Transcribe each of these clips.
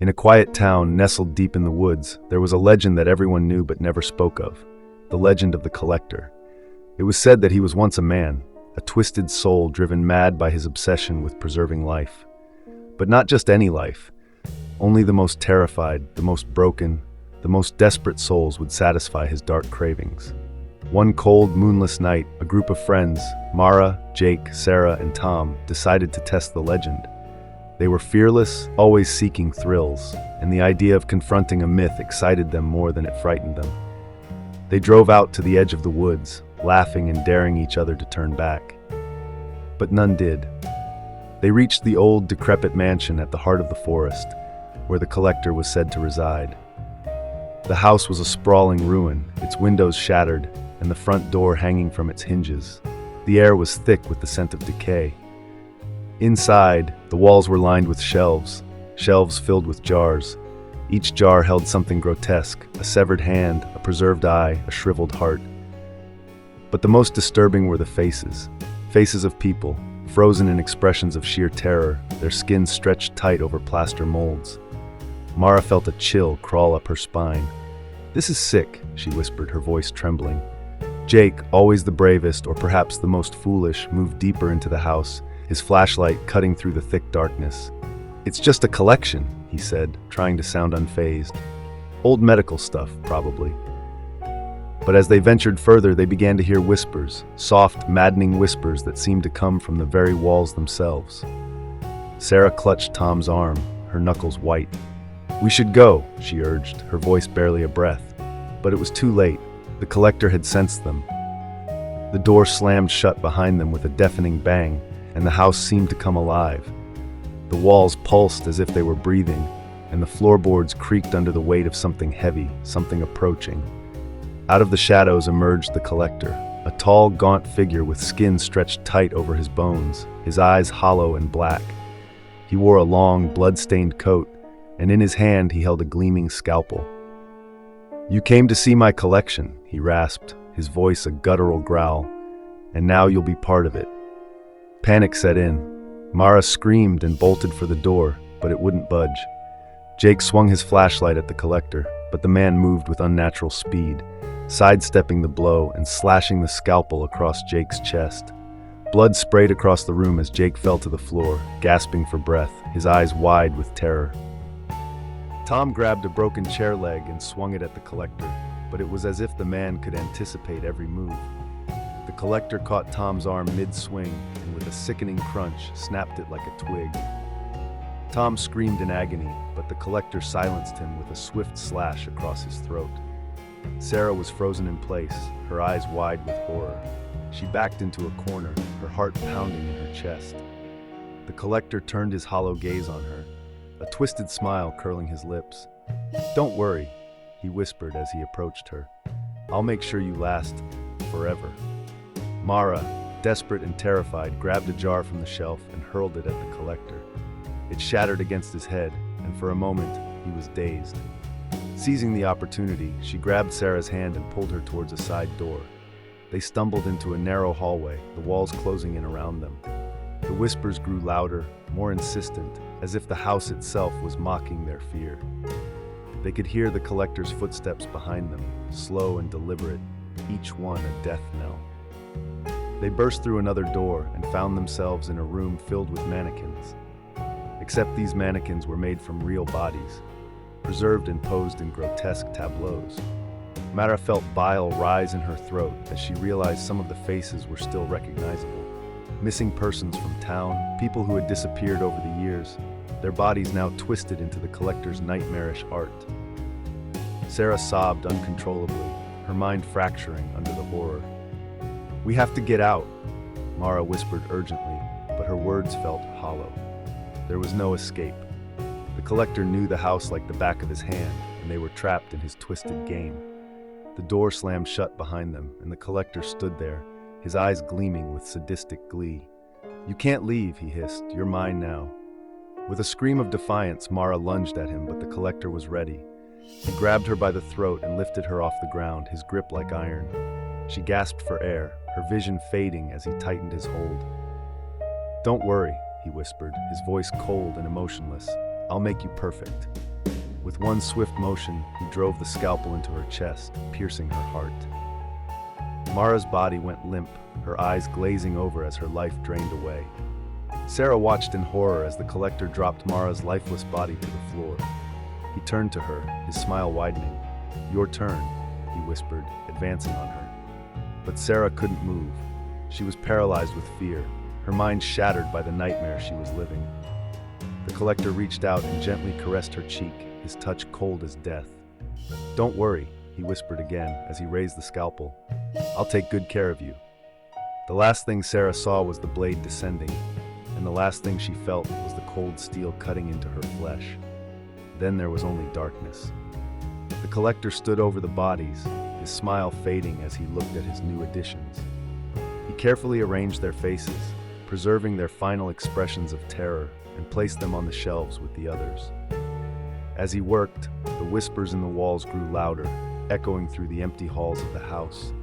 In a quiet town nestled deep in the woods, there was a legend that everyone knew but never spoke of, the legend of the collector. It was said that he was once a man, a twisted soul driven mad by his obsession with preserving life. But not just any life. Only the most terrified, the most broken, the most desperate souls would satisfy his dark cravings. One cold, moonless night, a group of friends, Mara, Jake, Sarah, and Tom, decided to test the legend. They were fearless, always seeking thrills, and the idea of confronting a myth excited them more than it frightened them. They drove out to the edge of the woods, laughing and daring each other to turn back. But none did. They reached the old, decrepit mansion at the heart of the forest, where the collector was said to reside. The house was a sprawling ruin, its windows shattered, and the front door hanging from its hinges. The air was thick with the scent of decay. Inside, the walls were lined with shelves filled with jars. Each jar held something grotesque, a severed hand, a preserved eye, a shriveled heart. But the most disturbing were the faces of people, frozen in expressions of sheer terror, their skin stretched tight over plaster molds. Mara felt a chill crawl up her spine. "This is sick," she whispered, her voice trembling. Jake, always the bravest or perhaps the most foolish, moved deeper into the house, his flashlight cutting through the thick darkness. "It's just a collection," he said, trying to sound unfazed. "Old medical stuff, probably." But as they ventured further, they began to hear whispers, soft, maddening whispers that seemed to come from the very walls themselves. Sarah clutched Tom's arm, her knuckles white. "We should go," she urged, her voice barely a breath. But it was too late. The collector had sensed them. The door slammed shut behind them with a deafening bang, and the house seemed to come alive. The walls pulsed as if they were breathing, and the floorboards creaked under the weight of something heavy, something approaching. Out of the shadows emerged the collector, a tall, gaunt figure with skin stretched tight over his bones, his eyes hollow and black. He wore a long, blood-stained coat, and in his hand he held a gleaming scalpel. "You came to see my collection," he rasped, his voice a guttural growl, "and now you'll be part of it." Panic set in. Mara screamed and bolted for the door, but it wouldn't budge. Jake swung his flashlight at the collector, but the man moved with unnatural speed, sidestepping the blow and slashing the scalpel across Jake's chest. Blood sprayed across the room as Jake fell to the floor, gasping for breath, his eyes wide with terror. Tom grabbed a broken chair leg and swung it at the collector, but it was as if the man could anticipate every move. The collector caught Tom's arm mid-swing and with a sickening crunch snapped it like a twig. Tom screamed in agony, but the collector silenced him with a swift slash across his throat. Sarah was frozen in place, her eyes wide with horror. She backed into a corner, her heart pounding in her chest. The collector turned his hollow gaze on her, a twisted smile curling his lips. "Don't worry," he whispered as he approached her. "I'll make sure you last forever." Mara, desperate and terrified, grabbed a jar from the shelf and hurled it at the collector. It shattered against his head, and for a moment, he was dazed. Seizing the opportunity, she grabbed Sarah's hand and pulled her towards a side door. They stumbled into a narrow hallway, the walls closing in around them. The whispers grew louder, more insistent, as if the house itself was mocking their fear. They could hear the collector's footsteps behind them, slow and deliberate, each one a death knell. They burst through another door and found themselves in a room filled with mannequins. Except these mannequins were made from real bodies, preserved and posed in grotesque tableaus. Mara felt bile rise in her throat as she realized some of the faces were still recognizable. Missing persons from town, people who had disappeared over the years, their bodies now twisted into the collector's nightmarish art. Sarah sobbed uncontrollably, her mind fracturing under the horror. "We have to get out," Mara whispered urgently, but her words felt hollow. There was no escape. The collector knew the house like the back of his hand, and they were trapped in his twisted game. The door slammed shut behind them, and the collector stood there, his eyes gleaming with sadistic glee. "You can't leave," he hissed. "You're mine now." With a scream of defiance, Mara lunged at him, but the collector was ready. He grabbed her by the throat and lifted her off the ground, his grip like iron. She gasped for air, her vision fading as he tightened his hold. "Don't worry," he whispered, his voice cold and emotionless. "I'll make you perfect." With one swift motion, he drove the scalpel into her chest, piercing her heart. Mara's body went limp, her eyes glazing over as her life drained away. Sarah watched in horror as the collector dropped Mara's lifeless body to the floor. He turned to her, his smile widening. "Your turn," he whispered, advancing on her. But Sarah couldn't move. She was paralyzed with fear, her mind shattered by the nightmare she was living. The collector reached out and gently caressed her cheek, his touch cold as death. "Don't worry," he whispered again as he raised the scalpel. "I'll take good care of you." The last thing Sarah saw was the blade descending, and the last thing she felt was the cold steel cutting into her flesh. Then there was only darkness. The collector stood over the bodies, his smile fading as he looked at his new additions. He carefully arranged their faces, preserving their final expressions of terror, and placed them on the shelves with the others. As he worked, the whispers in the walls grew louder, echoing through the empty halls of the house.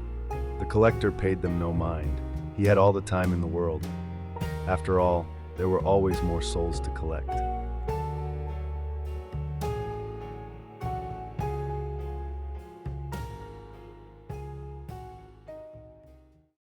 The collector paid them no mind. He had all the time in the world. After all, there were always more souls to collect.